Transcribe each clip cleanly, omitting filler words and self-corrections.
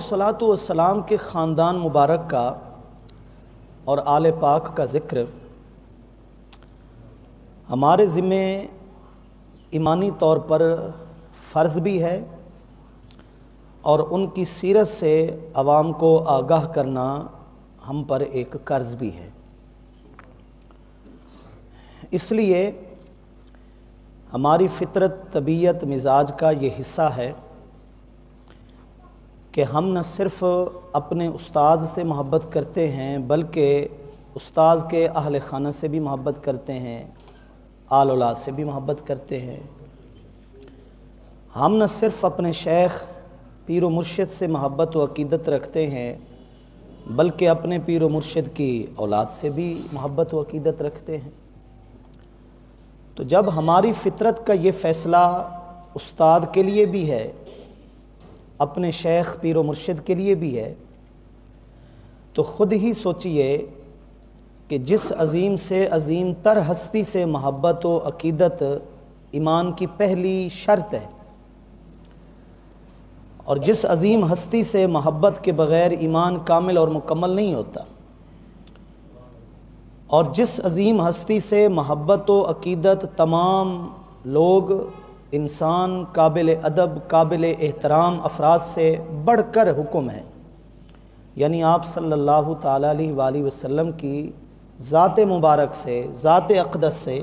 صلاۃ والسلام کے خاندان مبارک کا اور آل پاک کا ذکر ہمارے ذمے ایمانی طور پر فرض بھی ہے اور ان کی سیرت سے عوام کو آگاہ کرنا ہم پر ایک قرض بھی ہے۔ اس لیے ہماری فطرت، طبیعت، مزاج کا یہ حصہ ہے کہ ہم نہ صرف اپنے استاذ سے محبت کرتے ہیں بلکہ استاذ کے اہل خانہ سے بھی محبت کرتے ہیں، آل اولاد سے بھی محبت کرتے ہیں۔ ہم نہ صرف اپنے شیخ پیر و مرشد سے محبت و عقیدت رکھتے ہیں بلکہ اپنے پیر و مرشد کی اولاد سے بھی محبت و عقیدت رکھتے ہیں۔ تو جب ہماری فطرت کا یہ فیصلہ استاد کے لیے بھی ہے، اپنے شیخ پیر و مرشد کے لیے بھی ہے، تو خود ہی سوچئے کہ جس عظیم سے عظیم تر ہستی سے محبت و عقیدت ایمان کی پہلی شرط ہے، اور جس عظیم ہستی سے محبت کے بغیر ایمان کامل اور مکمل نہیں ہوتا، اور جس عظیم ہستی سے محبت و عقیدت تمام لوگ، انسان، قابل ادب، قابل احترام افراد سے بڑھ کر حکم ہے، یعنی آپ صلی اللہ تعالیٰ علیہ وآلہ وسلم کی ذات مبارک سے، ذات اقدس سے،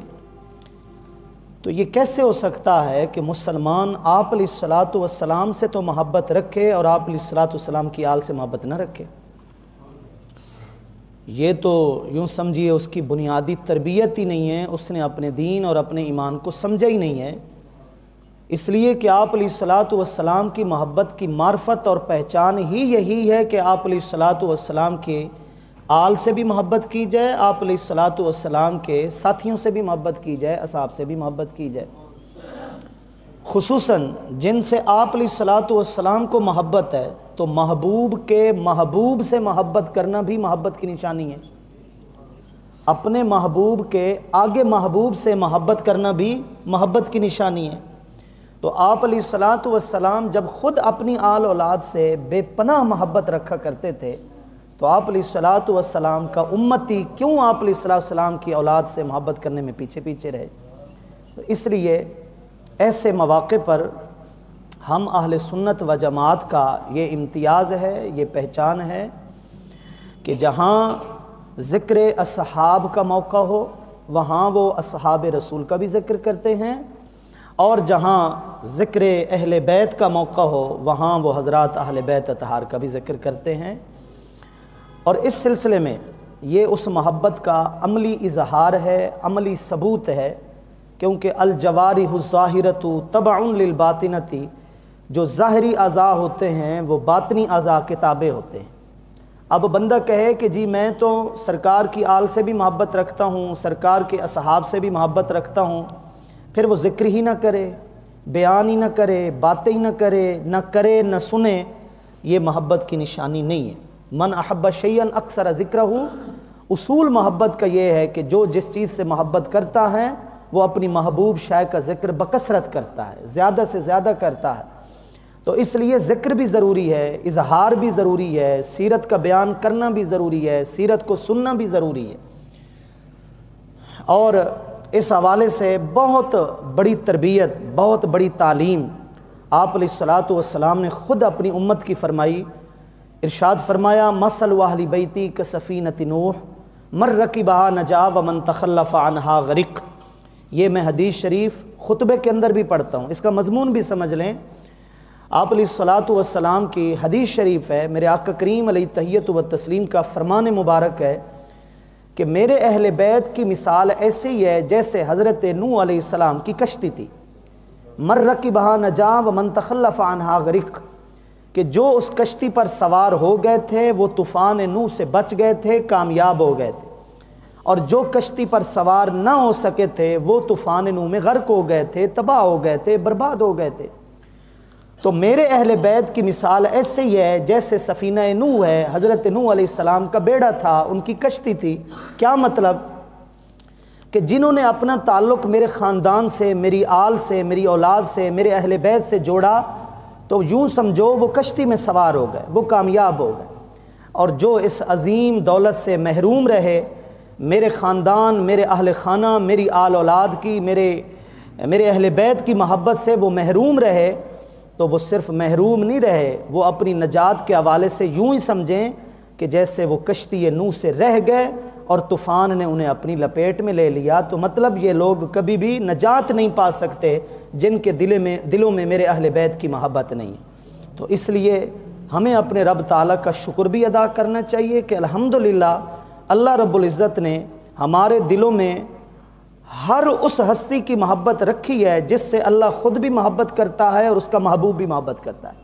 تو یہ کیسے ہو سکتا ہے کہ مسلمان آپ علیہ الصلوۃ والسلام سے تو محبت رکھے اور آپ علیہ الصلوۃ والسلام کی آل سے محبت نہ رکھے؟ یہ تو یوں سمجھیے اس کی بنیادی تربیت ہی نہیں ہے، اس نے اپنے دین اور اپنے ایمان کو سمجھا ہی نہیں ہے۔ اس لیے کہ آپ علیہ الصلوۃ والسلام کی محبت کی معرفت اور پہچان ہی یہی ہے کہ آپ علیہ الصلوۃ والسلام کے آل سے بھی محبت کی جائے، آپ علیہ الصلوۃ والسلام کے ساتھیوں سے بھی محبت کی جائے، اصحاب سے بھی محبت کی جائے۔ خصوصاً جن سے آپ علیہ الصلوۃ والسلام کو محبت ہے تو محبوب کے محبوب سے محبت کرنا بھی محبت کی نشانی ہے، اپنے محبوب کے آگے محبوب سے محبت کرنا بھی محبت کی نشانی ہے۔ تو آپ علیہ الصلوۃ والسلام جب خود اپنی آل اولاد سے بے پناہ محبت رکھا کرتے تھے تو آپ علیہ الصلوۃ والسلام کا امتی کیوں آپ علیہ الصلوۃ والسلام کی اولاد سے محبت کرنے میں پیچھے پیچھے رہے؟ اس لیے ایسے مواقع پر ہم اہل سنت و جماعت کا یہ امتیاز ہے، یہ پہچان ہے کہ جہاں ذکر اصحاب کا موقع ہو وہاں وہ اصحاب رسول کا بھی ذکر کرتے ہیں، اور جہاں ذکر اہل بیت کا موقع ہو وہاں وہ حضرات اہل بیت اطہار کا بھی ذکر کرتے ہیں۔ اور اس سلسلے میں یہ اس محبت کا عملی اظہار ہے، عملی ثبوت ہے، کیونکہ الجوارح الظاہرۃ تبع للباطنۃ، جو ظاہری اعضاء ہوتے ہیں وہ باطنی اعضاء کے تابع ہوتے ہیں۔ اب بندہ کہے کہ جی میں تو سرکار کی آل سے بھی محبت رکھتا ہوں، سرکار کے اصحاب سے بھی محبت رکھتا ہوں، پھر وہ ذکر ہی نہ کرے، بیان ہی نہ کرے، باتیں ہی نہ کرے نہ سنے، یہ محبت کی نشانی نہیں ہے۔ من احب شیئا اکثر ذکرہ، اصول محبت کا یہ ہے کہ جو جس چیز سے محبت کرتا ہے وہ اپنی محبوب شے کا ذکر بکثرت کرتا ہے، زیادہ سے زیادہ کرتا ہے۔ تو اس لیے ذکر بھی ضروری ہے، اظہار بھی ضروری ہے، سیرت کا بیان کرنا بھی ضروری ہے، سیرت کو سننا بھی ضروری ہے۔ اور اس حوالے سے بہت بڑی تربیت، بہت بڑی تعلیم آپ علیہ الصلوۃ والسلام نے خود اپنی امت کی فرمائی۔ ارشاد فرمایا مثل اہل بیتی کسفینۃ نوح من رکبھا نجا ومن تخلف عنہا غرق۔ یہ میں حدیث شریف خطبے کے اندر بھی پڑھتا ہوں، اس کا مضمون بھی سمجھ لیں۔ آپ علیہ الصلوۃ والسلام کی حدیث شریف ہے، میرے آقا کریم علیہ تحیۃ و تسلیم کا فرمان مبارک ہے کہ میرے اہل بیت کی مثال ایسے ہی ہے جیسے حضرت نوح علیہ السلام کی کشتی تھی، من رکبھا نجا ومن تخلف عنہا غرق، کہ جو اس کشتی پر سوار ہو گئے تھے وہ طوفان نوح سے بچ گئے تھے، کامیاب ہو گئے تھے، اور جو کشتی پر سوار نہ ہو سکے تھے وہ طوفان نوح میں غرق ہو گئے تھے، تباہ ہو گئے تھے، برباد ہو گئے تھے۔ تو میرے اہل بیت کی مثال ایسے ہی ہے جیسے سفینہ نوح ہے، حضرت نوح علیہ السلام کا بیڑا تھا، ان کی کشتی تھی۔ کیا مطلب؟ کہ جنہوں نے اپنا تعلق میرے خاندان سے، میری آل سے، میری اولاد سے، میرے اہل بیت سے جوڑا تو یوں سمجھو وہ کشتی میں سوار ہو گئے، وہ کامیاب ہو گئے۔ اور جو اس عظیم دولت سے محروم رہے، میرے خاندان، میرے اہل خانہ، میری آل اولاد کی، میرے اہل بیت کی محبت سے وہ محروم رہے، تو وہ صرف محروم نہیں رہے، وہ اپنی نجات کے حوالے سے یوں ہی سمجھیں کہ جیسے وہ کشتی نوح سے رہ گئے اور طوفان نے انہیں اپنی لپیٹ میں لے لیا۔ تو مطلب یہ لوگ کبھی بھی نجات نہیں پا سکتے جن کے دلوں میں میرے اہل بیت کی محبت نہیں ہے۔ تو اس لیے ہمیں اپنے رب تعالیٰ کا شکر بھی ادا کرنا چاہیے کہ الحمدللہ اللہ رب العزت نے ہمارے دلوں میں ہر اس ہستی کی محبت رکھی ہے جس سے اللہ خود بھی محبت کرتا ہے اور اس کا محبوب بھی محبت کرتا ہے،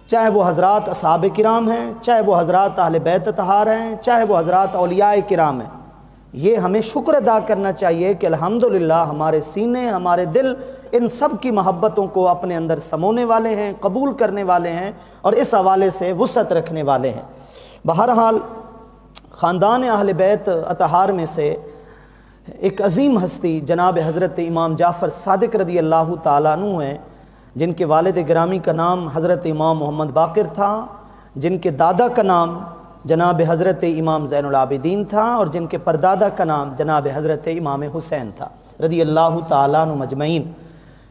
چاہے وہ حضرات اصحاب کرام ہیں، چاہے وہ حضرات اہل بیت اطہار ہیں، چاہے وہ حضرات اولیاء کرام ہیں۔ یہ ہمیں شکر ادا کرنا چاہیے کہ الحمدللہ ہمارے سینے، ہمارے دل ان سب کی محبتوں کو اپنے اندر سمونے والے ہیں، قبول کرنے والے ہیں اور اس حوالے سے وسعت رکھنے والے ہیں۔ بہرحال خاندان اہل بیت اطہار میں سے ایک عظیم ہستی جناب حضرت امام جعفر صادق رضی اللہ تعالیٰ عنہ ہیں، جن کے والد گرامی کا نام حضرت امام محمد باقر تھا، جن کے دادا کا نام جناب حضرت امام زین العابدین تھا اور جن کے پردادا کا نام جناب حضرت امام حسین تھا رضی اللہ تعالیٰ عنہ مجمعین،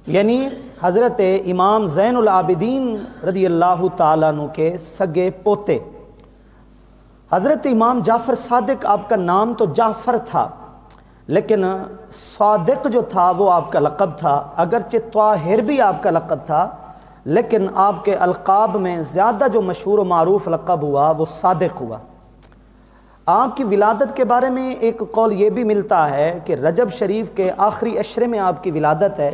یعنی حضرت امام زین العابدین رضی اللہ تعالیٰ عنہ کے سگے پوتے۔ حضرت امام جعفر صادق آپ کا نام تو جعفر تھا، لیکن صادق جو تھا وہ آپ کا لقب تھا، اگرچہ طاہر بھی آپ کا لقب تھا، لیکن آپ کے القاب میں زیادہ جو مشہور و معروف لقب ہوا وہ صادق ہوا۔ آپ کی ولادت کے بارے میں ایک قول یہ بھی ملتا ہے کہ رجب شریف کے آخری عشرے میں آپ کی ولادت ہے،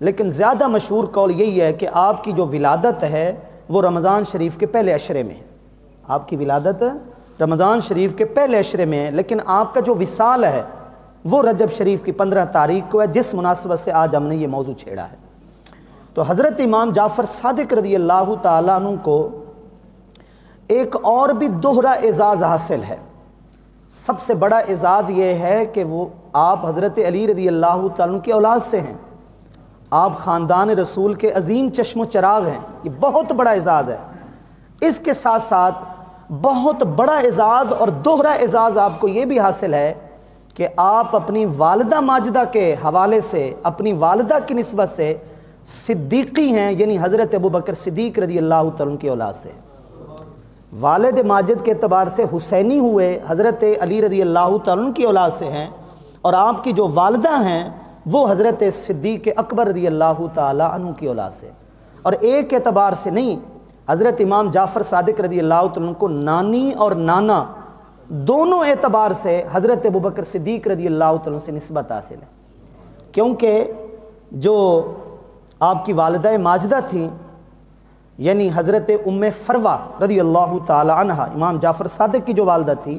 لیکن زیادہ مشہور قول یہی ہے کہ آپ کی جو ولادت ہے وہ رمضان شریف کے پہلے عشرے میں ہے۔ آپ کی ولادت رمضان شریف کے پہلے عشرے میں ہے، لیکن آپ کا جو وصال ہے وہ رجب شریف کی 15 تاریخ کو ہے، جس مناسبت سے آج ہم نے یہ موضوع چھیڑا ہے۔ تو حضرت امام جعفر صادق رضی اللہ تعالیٰ عنہ کو ایک اور بھی دوہرا اعزاز حاصل ہے۔ سب سے بڑا اعزاز یہ ہے کہ وہ آپ حضرت علی رضی اللہ تعالیٰ عنہ کی اولاد سے ہیں، آپ خاندان رسول کے عظیم چشم و چراغ ہیں، یہ بہت بڑا اعزاز ہے۔ اس کے ساتھ ساتھ بہت بڑا اعزاز اور دوہرا اعزاز آپ کو یہ بھی حاصل ہے کہ آپ اپنی والدہ ماجدہ کے حوالے سے، اپنی والدہ کی نسبت سے صدیقی ہیں، یعنی حضرت ابوبکر صدیق رضی اللہ تعالیٰ کی اولاد سے۔ والد ماجد کے اعتبار سے حسینی ہوئے، حضرت علی رضی اللہ تعالیٰ کی اولاد سے ہیں، اور آپ کی جو والدہ ہیں وہ حضرت صدیق اکبر رضی اللہ تعالیٰ عنہ کی اولاد سے۔ اور ایک اعتبار سے نہیں، حضرت امام جعفر صادق رضی اللہ تعالیٰ کو نانی اور نانا دونوں اعتبار سے حضرت ابوبکر صدیق رضی اللہ تعالیٰ سے نسبت حاصل ہے، کیونکہ جو آپ کی والدہ ماجدہ تھیں، یعنی حضرت ام فروہ رضی اللہ تعالی عنہ، امام جعفر صادق کی جو والدہ تھی،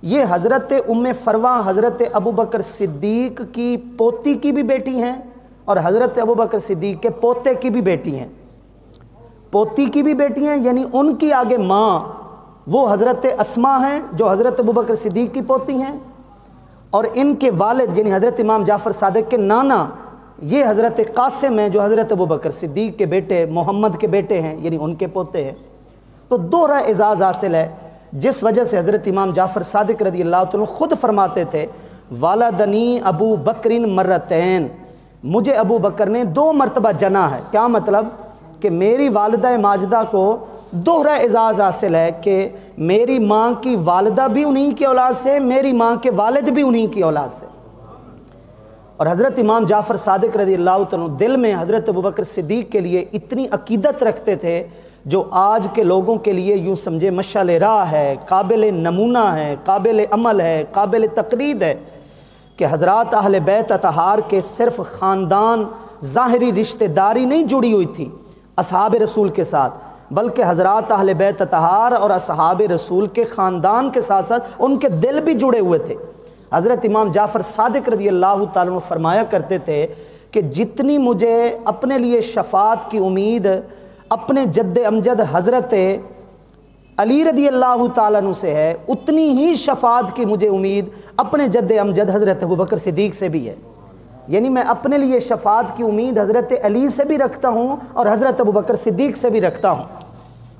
یہ حضرت ام فروہ حضرت ابوبکر صدیق کی پوتی کی بھی بیٹی ہیں اور حضرت ابوبکر صدیق کے پوتے کی بھی بیٹی ہیں۔ پوتی کی بھی بیٹی ہیں، یعنی ان کی آگے ماں وہ حضرت اسماء ہیں جو حضرت ابوبکر صدیق کی پوتی ہیں، اور ان کے والد یعنی حضرت امام جعفر صادق کے نانا یہ حضرت قاسم ہیں جو حضرت ابوبکر صدیق کے بیٹے محمد کے بیٹے ہیں، یعنی ان کے پوتے ہیں۔ تو دوہرا اعزاز حاصل ہے، جس وجہ سے حضرت امام جعفر صادق رضی اللہ عنہ خود فرماتے تھے والدنی ابو بکر مرتین، مجھے ابو بکر نے 2 مرتبہ جنا ہے۔ کیا مطلب؟ کہ میری والدہ ماجدہ کو دوہرا اعزاز حاصل ہے کہ میری ماں کی والدہ بھی انہی کی اولاد سے، میری ماں کے والد بھی انہی کی اولاد سے۔ اور حضرت امام جعفر صادق رضی اللہ عنہ دل میں حضرت ابوبکر صدیق کے لیے اتنی عقیدت رکھتے تھے جو آج کے لوگوں کے لیے یوں سمجھے مشعل راہ ہے، قابل نمونہ ہے، قابل عمل ہے، قابل تقلید ہے، کہ حضرات اہل بیت اطہار کے صرف خاندان ظاہری رشتہ داری نہیں جڑی ہوئی تھی اصحاب رسول کے ساتھ، بلکہ حضرات اہل بیت اطہار اور اصحاب رسول کے خاندان کے ساتھ ساتھ ان کے دل بھی جڑے ہوئے تھے۔ حضرت امام جعفر صادق رضی اللہ تعالیٰ عنہ فرمایا کرتے تھے کہ جتنی مجھے اپنے لیے شفاعت کی امید اپنے جد امجد حضرت علی رضی اللہ تعالیٰ عنہ سے ہے، اتنی ہی شفاعت کی مجھے امید اپنے جد امجد حضرت ابوبکر صدیق سے بھی ہے۔ یعنی میں اپنے لیے شفاعت کی امید حضرت علی سے بھی رکھتا ہوں اور حضرت ابوبکر صدیق سے بھی رکھتا ہوں،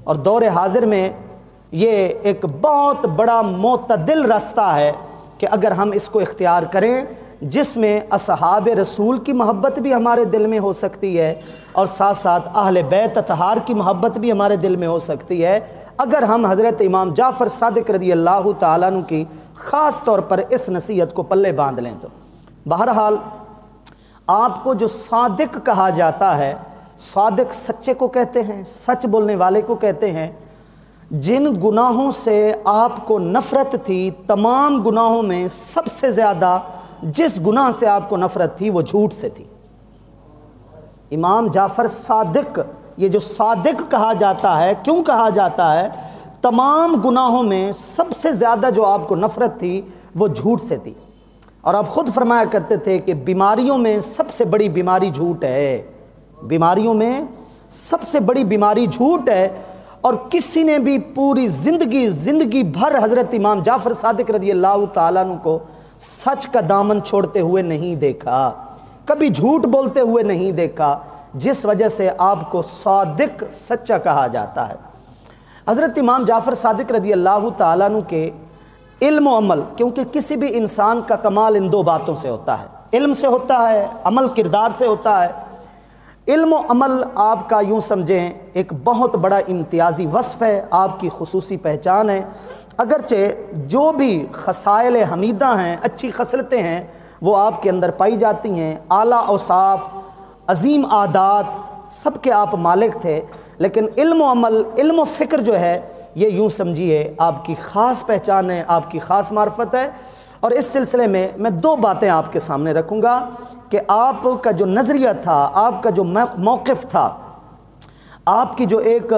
اور دور حاضر میں یہ ایک بہت بڑا معتدل راستہ ہے کہ اگر ہم اس کو اختیار کریں، جس میں اصحاب رسول کی محبت بھی ہمارے دل میں ہو سکتی ہے اور ساتھ ساتھ اہل بیت اطہار کی محبت بھی ہمارے دل میں ہو سکتی ہے، اگر ہم حضرت امام جعفر صادق رضی اللہ تعالیٰ عنہ کی خاص طور پر اس نصیحت کو پلے باندھ لیں تو۔ بہرحال آپ کو جو صادق کہا جاتا ہے، صادق سچے کو کہتے ہیں، سچ بولنے والے کو کہتے ہیں۔ جن گناہوں سے آپ کو نفرت تھی، تمام گناہوں میں سب سے زیادہ جس گناہ سے آپ کو نفرت تھی وہ جھوٹ سے تھی۔ امام جعفر صادق، یہ جو صادق کہا جاتا ہے، کیوں کہا جاتا ہے؟ تمام گناہوں میں سب سے زیادہ جو آپ کو نفرت تھی وہ جھوٹ سے تھی، اور آپ خود فرمایا کرتے تھے کہ بیماریوں میں سب سے بڑی بیماری جھوٹ ہے، بیماریوں میں سب سے بڑی بیماری جھوٹ ہے۔ اور کسی نے بھی پوری زندگی بھر حضرت امام جعفر صادق رضی اللہ تعالیٰ عنہ کو سچ کا دامن چھوڑتے ہوئے نہیں دیکھا، کبھی جھوٹ بولتے ہوئے نہیں دیکھا، جس وجہ سے آپ کو صادق، سچا کہا جاتا ہے۔ حضرت امام جعفر صادق رضی اللہ تعالیٰ عنہ کے علم و عمل، کیونکہ کسی بھی انسان کا کمال ان دو باتوں سے ہوتا ہے، علم سے ہوتا ہے، عمل کردار سے ہوتا ہے۔ علم و عمل آپ کا یوں سمجھیں ایک بہت بڑا امتیازی وصف ہے، آپ کی خصوصی پہچان ہے۔ اگرچہ جو بھی خصائل حمیدہ ہیں، اچھی خصلتیں ہیں، وہ آپ کے اندر پائی جاتی ہیں، اعلیٰ اوصاف، عظیم عادات، سب کے آپ مالک تھے، لیکن علم و عمل، علم و فکر جو ہے یہ یوں سمجھیے آپ کی خاص پہچان ہے، آپ کی خاص معرفت ہے۔ اور اس سلسلے میں دو باتیں آپ کے سامنے رکھوں گا کہ آپ کا جو نظریہ تھا، آپ کا جو موقف تھا، آپ کی جو ایک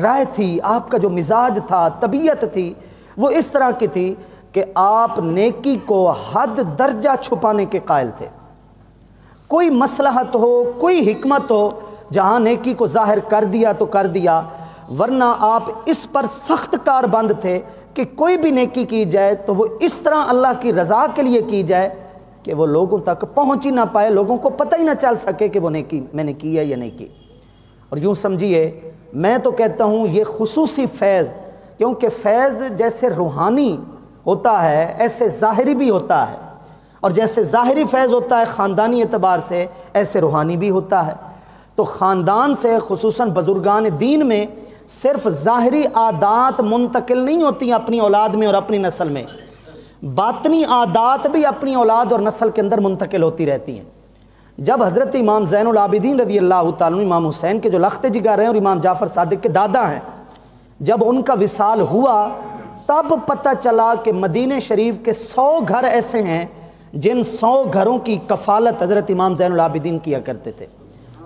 رائے تھی، آپ کا جو مزاج تھا، طبیعت تھی، وہ اس طرح کی تھی کہ آپ نیکی کو حد درجہ چھپانے کے قائل تھے۔ کوئی مصلحت ہو، کوئی حکمت ہو، جہاں نیکی کو ظاہر کر دیا تو کر دیا، ورنہ آپ اس پر سخت کار بند تھے کہ کوئی بھی نیکی کی جائے تو وہ اس طرح اللہ کی رضا کے لیے کی جائے کہ وہ لوگوں تک پہنچ ہی نہ پائے، لوگوں کو پتہ ہی نہ چل سکے کہ وہ نیکی میں نے کی ہے یا نہیں کی۔ اور یوں سمجھیے، میں تو کہتا ہوں یہ خصوصی فیض، کیونکہ فیض جیسے روحانی ہوتا ہے ایسے ظاہری بھی ہوتا ہے، اور جیسے ظاہری فیض ہوتا ہے خاندانی اعتبار سے، ایسے روحانی بھی ہوتا ہے۔ تو خاندان سے، خصوصاً بزرگان دین میں، صرف ظاہری عادات منتقل نہیں ہوتی ہیں اپنی اولاد میں اور اپنی نسل میں، باطنی عادات بھی اپنی اولاد اور نسل کے اندر منتقل ہوتی رہتی ہیں۔ جب حضرت امام زین العابدین رضی اللہ تعالیٰ عنہ، امام حسین کے جو لخت جگر ہیں اور امام جعفر صادق کے دادا ہیں، جب ان کا وصال ہوا تب پتہ چلا کہ مدینہ شریف کے 100 گھر ایسے ہیں جن 100 گھروں کی کفالت حضرت امام زین العابدین کیا کرتے تھے۔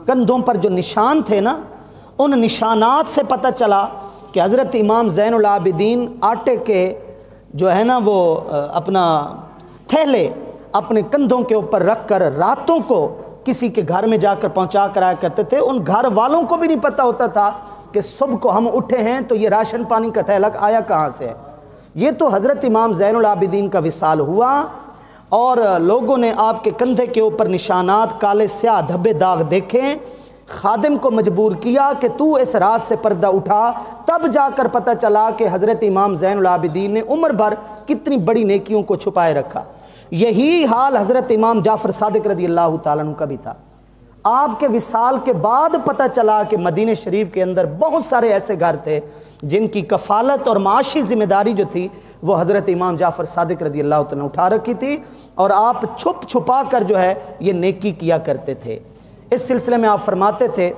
کندھوں پر جو نشان تھے نا، ان نشانات سے پتہ چلا کہ حضرت امام زین العابدین آٹے کے جو ہے نا وہ اپنا تھیلے اپنے کندھوں کے اوپر رکھ کر راتوں کو کسی کے گھر میں جا کر پہنچا کر آیا کرتے تھے۔ ان گھر والوں کو بھی نہیں پتہ ہوتا تھا کہ صبح کو ہم اٹھے ہیں تو یہ راشن پانی کا تھیلا آیا کہاں سے ہے۔ یہ تو حضرت امام زین العابدین کا وصال ہوا اور لوگوں نے آپ کے کندھے کے اوپر نشانات، کالے سیاہ دھبے داغ دیکھے، خادم کو مجبور کیا کہ تو اس راز سے پردہ اٹھا، تب جا کر پتہ چلا کہ حضرت امام زین العابدین نے عمر بھر کتنی بڑی نیکیوں کو چھپائے رکھا۔ یہی حال حضرت امام جعفر صادق رضی اللہ تعالیٰ عنہ کا بھی تھا۔ آپ کے وصال کے بعد پتہ چلا کہ مدینہ شریف کے اندر بہت سارے ایسے گھر تھے جن کی کفالت اور معاشی ذمہ داری جو تھی وہ حضرت امام جعفر صادق رضی اللہ تعالیٰ عنہ اٹھا رکھی تھی، اور آپ چھپ چھپا کر جو ہے یہ نیکی کیا کرتے تھے۔ اس سلسلے میں آپ فرماتے تھے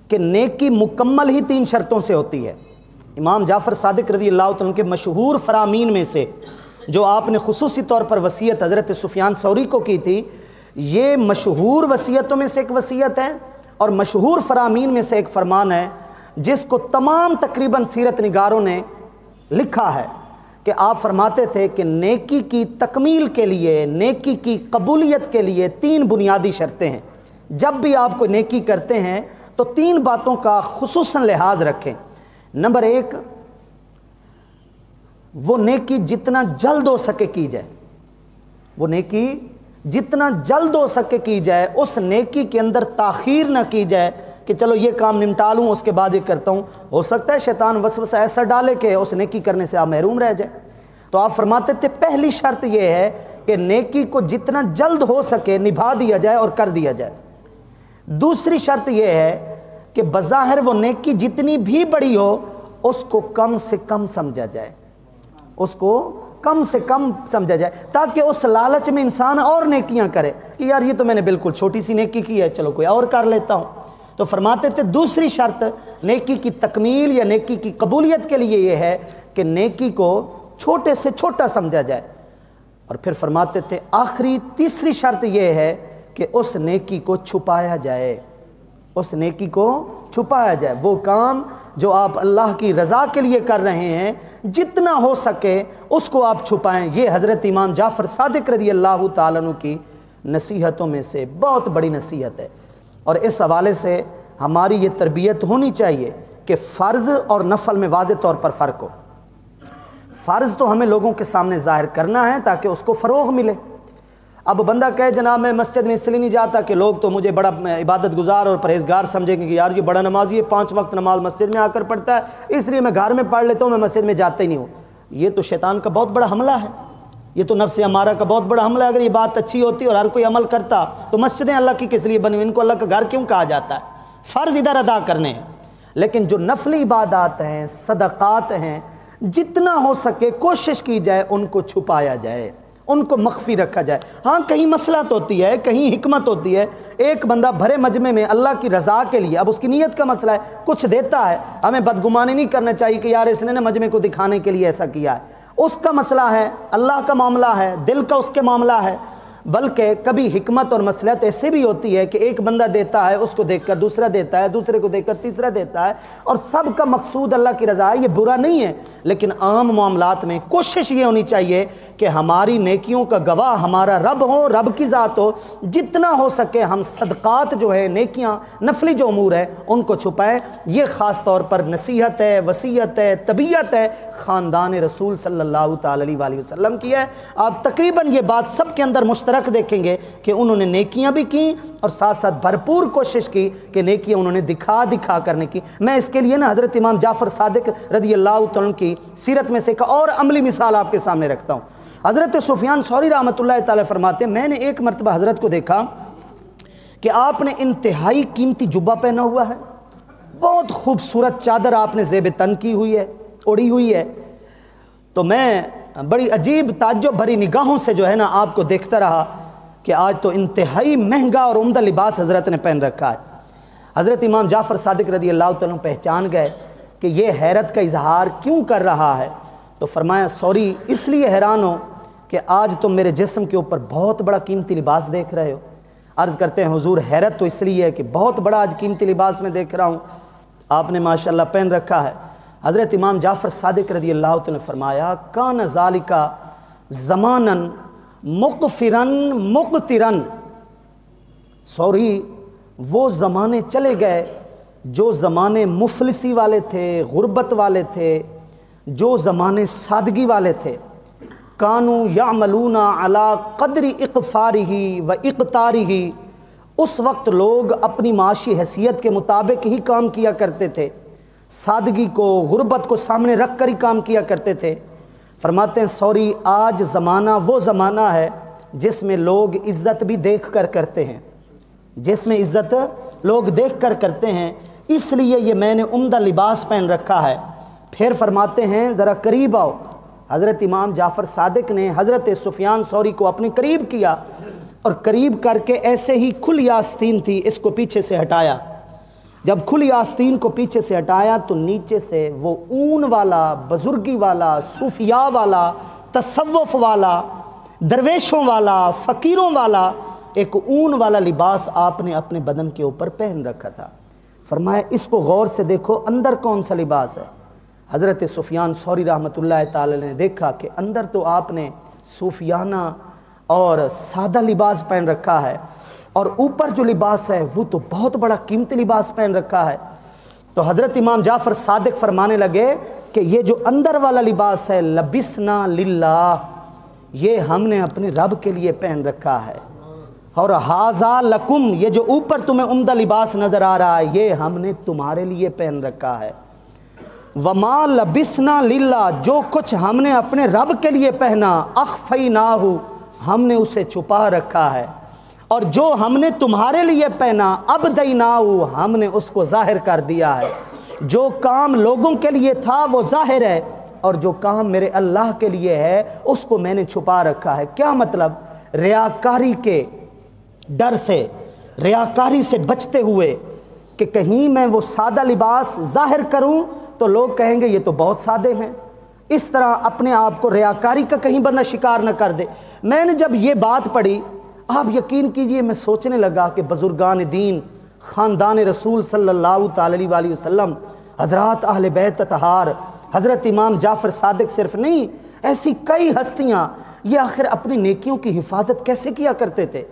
کہ نیکی مکمل ہی 3 شرطوں سے ہوتی ہے۔ امام جعفر صادق رضی اللہ تعالیٰ عنہ کے مشہور فرامین میں سے جو آپ نے خصوصی طور پر وصیت حضرت سفیان ثوری کو کی تھی، یہ مشہور وصیتوں میں سے ایک وصیت ہے اور مشہور فرامین میں سے ایک فرمان ہے جس کو تمام تقریباً سیرت نگاروں نے لکھا ہے کہ آپ فرماتے تھے کہ نیکی کی تکمیل کے لیے، نیکی کی قبولیت کے لیے 3 بنیادی شرطیں ہیں۔ جب بھی آپ کو نیکی کرتے ہیں تو 3 باتوں کا خصوصاً لحاظ رکھیں۔ نمبر 1، وہ نیکی جتنا جلد ہو سکے کی جائے، وہ نیکی جتنا جلد ہو سکے کی جائے، اس نیکی کے اندر تاخیر نہ کی جائے کہ چلو یہ کام نمٹا لوں اس کے بعد یہ کرتا ہوں، ہو سکتا ہے شیطان وسوسہ ایسا ڈالے کہ اس نیکی کرنے سے آپ محروم رہ جائیں۔ تو آپ فرماتے تھے پہلی شرط یہ ہے کہ نیکی کو جتنا جلد ہو سکے نبھا دیا جائے اور کر دیا جائے۔ دوسری شرط یہ ہے کہ بظاہر وہ نیکی جتنی بھی بڑی ہو اس کو کم سے کم سمجھا جائے، اس کو کم سے کم سمجھا جائے، تاکہ اس لالچ میں انسان اور نیکیاں کرے کہ یار یہ تو میں نے بالکل چھوٹی سی نیکی کی ہے، چلو کوئی اور کر لیتا ہوں۔ تو فرماتے تھے دوسری شرط نیکی کی تکمیل یا نیکی کی قبولیت کے لیے یہ ہے کہ نیکی کو چھوٹے سے چھوٹا سمجھا جائے۔ اور پھر فرماتے تھے آخری تیسری شرط یہ ہے کہ اس نیکی کو چھپایا جائے، اس نیکی کو چھپایا جائے۔ وہ کام جو آپ اللہ کی رضا کے لیے کر رہے ہیں جتنا ہو سکے اس کو آپ چھپائیں۔ یہ حضرت امام جعفر صادق رضی اللہ تعالیٰ عنہ کی نصیحتوں میں سے بہت بڑی نصیحت ہے، اور اس حوالے سے ہماری یہ تربیت ہونی چاہیے کہ فرض اور نفل میں واضح طور پر فرق ہو۔ فرض تو ہمیں لوگوں کے سامنے ظاہر کرنا ہے تاکہ اس کو فروغ ملے۔ اب بندہ کہے جناب میں مسجد میں اس لیے نہیں جاتا کہ لوگ تو مجھے بڑا عبادت گزار اور پرہیزگار سمجھیں گے کہ یار یہ بڑا نمازی ہے، 5 وقت نماز مسجد میں آ کر پڑھتا ہے، اس لیے میں گھر میں پڑھ لیتا ہوں، میں مسجد میں جاتا ہی نہیں ہوں۔ یہ تو شیطان کا بہت بڑا حملہ ہے، یہ تو نفس امارہ کا بہت بڑا حملہ ہے۔ اگر یہ بات اچھی ہوتی اور ہر کوئی عمل کرتا تو مسجدیں اللہ کی کس لیے بنی ہوئی، ان کو اللہ کا گھر کیوں کہا جاتا ہے؟ فرض ادھر ادا کرنے ہیں، لیکن جو نفلی عبادات ہیں، صدقات ہیں، جتنا ہو سکے کوشش کی جائے ان کو چھپایا جائے، ان کو مخفی رکھا جائے۔ ہاں کہیں مصلحت ہوتی ہے، کہیں حکمت ہوتی ہے، ایک بندہ بھرے مجمع میں اللہ کی رضا کے لیے، اب اس کی نیت کا مسئلہ ہے، کچھ دیتا ہے، ہمیں بدگمانی نہیں کرنا چاہیے کہ یار اس نے مجمع کو دکھانے کے لیے ایسا کیا ہے، اس کا مسئلہ ہے، اللہ کا معاملہ ہے، دل کا اس کے معاملہ ہے۔ بلکہ کبھی حکمت اور مصلحت ایسے بھی ہوتی ہے کہ ایک بندہ دیتا ہے، اس کو دیکھ کر دوسرا دیتا ہے، دوسرے کو دیکھ کر تیسرا دیتا ہے، اور سب کا مقصود اللہ کی رضا ہے۔ یہ برا نہیں ہے، لیکن عام معاملات میں کوشش یہ ہونی چاہیے کہ ہماری نیکیوں کا گواہ ہمارا رب ہو، رب کی ذات ہو۔ جتنا ہو سکے ہم صدقات جو ہے، نیکیاں، نفلی جو امور ہے ان کو چھپائیں۔ یہ خاص طور پر نصیحت ہے، وصیت ہے، تربیت ہے خاندان رسول صلی اللہ تعالی علیہ وسلم کی ہے۔ آپ تقریباً یہ بات سب کے اندر مشترک دیکھیں گے کہ انہوں نے نیکیاں بھی کی اور ساتھ ساتھ بھرپور کوشش کی کہ نیکیاں انہوں نے دکھا کرنے کی۔ میں اس کے لیے نا حضرت امام جعفر صادق رضی اللہ تعالیٰ کی سیرت میں سے ایک اور عملی مثال آپ کے سامنے رکھتا ہوں۔ حضرت سفیان ثوری رحمۃ اللہ تعالی فرماتے ہیں میں نے ایک مرتبہ حضرت کو دیکھا کہ آپ نے انتہائی قیمتی جبہ پہنا ہوا ہے، بہت خوبصورت چادر آپ نے زیب تن کی ہوئی ہے، اوڑھی ہوئی ہے۔ تو میں بڑی عجیب تعجب بھری نگاہوں سے جو ہے نا آپ کو دیکھتا رہا کہ آج تو انتہائی مہنگا اور عمدہ لباس حضرت نے پہن رکھا ہے۔ حضرت امام جعفر صادق رضی اللہ تعالیٰ پہچان گئے کہ یہ حیرت کا اظہار کیوں کر رہا ہے، تو فرمایا سوری اس لیے حیران ہو کہ آج تم میرے جسم کے اوپر بہت بڑا قیمتی لباس دیکھ رہے ہو۔ عرض کرتے ہیں حضور حیرت تو اس لیے ہے کہ بہت بڑا آج قیمتی لباس میں دیکھ رہا ہوں، آپ نے ماشاءاللہ پہن رکھا ہے۔ حضرت امام جعفر صادق رضی اللہ عنہ نے فرمایا کان ذالک زمانا مغفرا مقترا، سوری وہ زمانے چلے گئے جو زمانے مفلسی والے تھے، غربت والے تھے، جو زمانے سادگی والے تھے۔ کانوا یعملون علی قدر اقفارہ و اقتارہ، اس وقت لوگ اپنی معاشی حیثیت کے مطابق ہی کام کیا کرتے تھے، سادگی کو، غربت کو سامنے رکھ کر ہی کام کیا کرتے تھے۔ فرماتے ہیں سوری آج زمانہ وہ زمانہ ہے جس میں لوگ عزت بھی دیکھ کر کرتے ہیں، جس میں عزت لوگ دیکھ کر کرتے ہیں، اس لیے یہ میں نے عمدہ لباس پہن رکھا ہے۔ پھر فرماتے ہیں ذرا قریب آؤ۔ حضرت امام جعفر صادق نے حضرت سفیان ثوری کو اپنے قریب کیا اور قریب کر کے ایسے ہی کھلی آستین تھی، اس کو پیچھے سے ہٹایا۔ جب کھلی آستین کو پیچھے سے ہٹایا تو نیچے سے وہ اون والا، بزرگی والا، صوفیاء والا، تصوف والا، درویشوں والا، فقیروں والا ایک اون والا لباس آپ نے اپنے بدن کے اوپر پہن رکھا تھا۔ فرمایا اس کو غور سے دیکھو اندر کون سا لباس ہے۔ حضرت سفیان ثوری رحمۃ اللہ تعالی نے دیکھا کہ اندر تو آپ نے صوفیانہ اور سادہ لباس پہن رکھا ہے، اور اوپر جو لباس ہے وہ تو بہت بڑا قیمتی لباس پہن رکھا ہے۔ تو حضرت امام جعفر صادق فرمانے لگے کہ یہ جو اندر والا لباس ہے لبسنا للہ، یہ ہم نے اپنے رب کے لیے پہن رکھا ہے۔ اور ہاذا لکم، یہ جو اوپر تمہیں عمدہ لباس نظر آ رہا ہے یہ ہم نے تمہارے لیے پہن رکھا ہے۔ وما لبسنا للہ، جو کچھ ہم نے اپنے رب کے لیے پہنا، اخفیناہ، ہم نے اسے چھپا رکھا ہے، اور جو ہم نے تمہارے لیے پہنا ابدیناہ، ہم نے اس کو ظاہر کر دیا ہے۔ جو کام لوگوں کے لیے تھا وہ ظاہر ہے، اور جو کام میرے اللہ کے لیے ہے اس کو میں نے چھپا رکھا ہے۔ کیا مطلب؟ ریاکاری کے ڈر سے، ریاکاری سے بچتے ہوئے کہ کہیں میں وہ سادہ لباس ظاہر کروں تو لوگ کہیں گے یہ تو بہت سادے ہیں، اس طرح اپنے آپ کو ریاکاری کا کہیں بندہ شکار نہ کر دے۔ میں نے جب یہ بات پڑھی، آپ یقین کیجئے میں سوچنے لگا کہ بزرگان دین، خاندان رسول صلی اللہ تعالی علیہ وسلم، حضرات اہل بیت اطہار، حضرت امام جعفر صادق صرف نہیں، ایسی کئی ہستیاں، یہ آخر اپنی نیکیوں کی حفاظت کیسے کیا کرتے تھے؟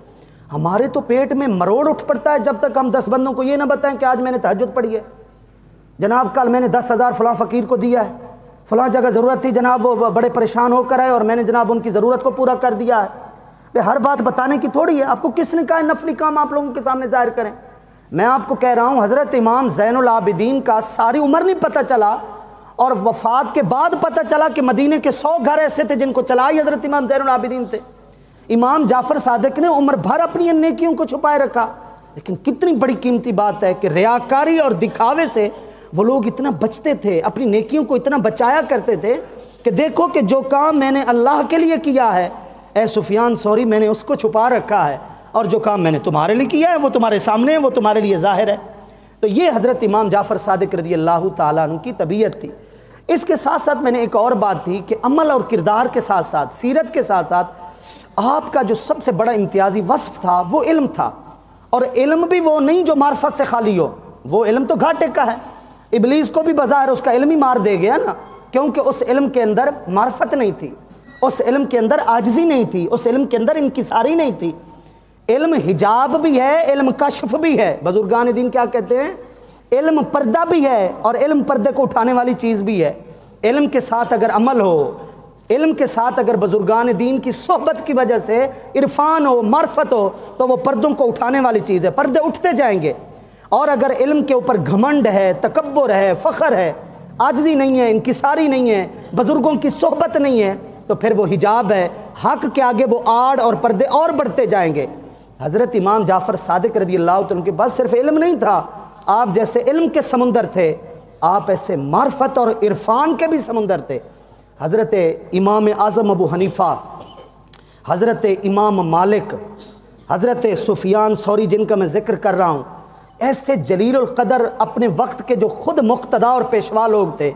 ہمارے تو پیٹ میں مروڑ اٹھ پڑتا ہے جب تک ہم 10 بندوں کو یہ نہ بتائیں کہ آج میں نے تہجد پڑھی ہے، جناب کل میں نے 10,000 فلاں فقیر کو دیا ہے، فلاں جگہ ضرورت تھی جناب وہ بڑے پریشان ہو کر آئے اور میں نے جناب ان کی ضرورت کو پورا کر دیا ہے۔ ہر بات بتانے کی تھوڑی ہے، آپ کو کس نے کہا ہے نفلی کام آپ لوگوں کے سامنے ظاہر کریں؟ میں آپ کو کہہ رہا ہوں حضرت امام زین العابدین کا ساری عمر نہیں پتہ چلا، اور وفات کے بعد پتہ چلا کہ مدینے کے 100 گھر ایسے تھے جن کو چلائی حضرت امام زین العابدین تھے۔ امام جعفر صادق نے عمر بھر اپنی ان نیکیوں کو چھپائے رکھا، لیکن کتنی بڑی قیمتی بات ہے کہ ریاکاری اور دکھاوے سے وہ لوگ اتنا بچتے تھے، اپنی نیکیوں کو اتنا بچایا کرتے تھے کہ دیکھو کہ جو کام میں نے اللہ کے لیے کیا ہے اے سفیان ثوری میں نے اس کو چھپا رکھا ہے، اور جو کام میں نے تمہارے لیے کیا ہے وہ تمہارے سامنے ہے، وہ تمہارے لیے ظاہر ہے۔ تو یہ حضرت امام جعفر صادق رضی اللہ تعالیٰ عنہ کی طبیعت تھی۔ اس کے ساتھ ساتھ میں نے ایک اور بات تھی کہ عمل اور کردار کے ساتھ ساتھ، سیرت کے ساتھ ساتھ، آپ کا جو سب سے بڑا امتیازی وصف تھا وہ علم تھا، اور علم بھی وہ نہیں جو معرفت سے خالی ہو، وہ علم تو گھاٹے کا ہے۔ ابلیس کو بھی بظاہر اس کا علم ہی مار دے گیا نا، کیونکہ اس علم کے اندر معرفت نہیں تھی، اس علم کے اندر عاجزی نہیں تھی، اس علم کے اندر انکساری نہیں تھی۔ علم حجاب بھی ہے، علم کشف بھی ہے۔ بزرگان دین کیا کہتے ہیں؟ علم پردہ بھی ہے اور علم پردے کو اٹھانے والی چیز بھی ہے۔ علم کے ساتھ اگر عمل ہو، علم کے ساتھ اگر بزرگان دین کی صحبت کی وجہ سے عرفان ہو، معرفت ہو، تو وہ پردوں کو اٹھانے والی چیز ہے، پردے اٹھتے جائیں گے۔ اور اگر علم کے اوپر گھمنڈ ہے، تکبر ہے، فخر ہے، عاجزی نہیں ہے، انکساری نہیں ہے، بزرگوں کی صحبت نہیں ہے، تو پھر وہ حجاب ہے، حق کے آگے وہ آڑ اور پردے اور بڑھتے جائیں گے۔ حضرت امام جعفر صادق رضی اللہ عنہ کے پاس صرف علم نہیں تھا، آپ جیسے علم کے سمندر تھے، آپ ایسے معرفت اور عرفان کے بھی سمندر تھے۔ حضرت امام اعظم ابو حنیفہ، حضرت امام مالک، حضرت سفیان ثوری جن کا میں ذکر کر رہا ہوں، ایسے جلیل القدر اپنے وقت کے جو خود مقتدا اور پیشوا لوگ تھے،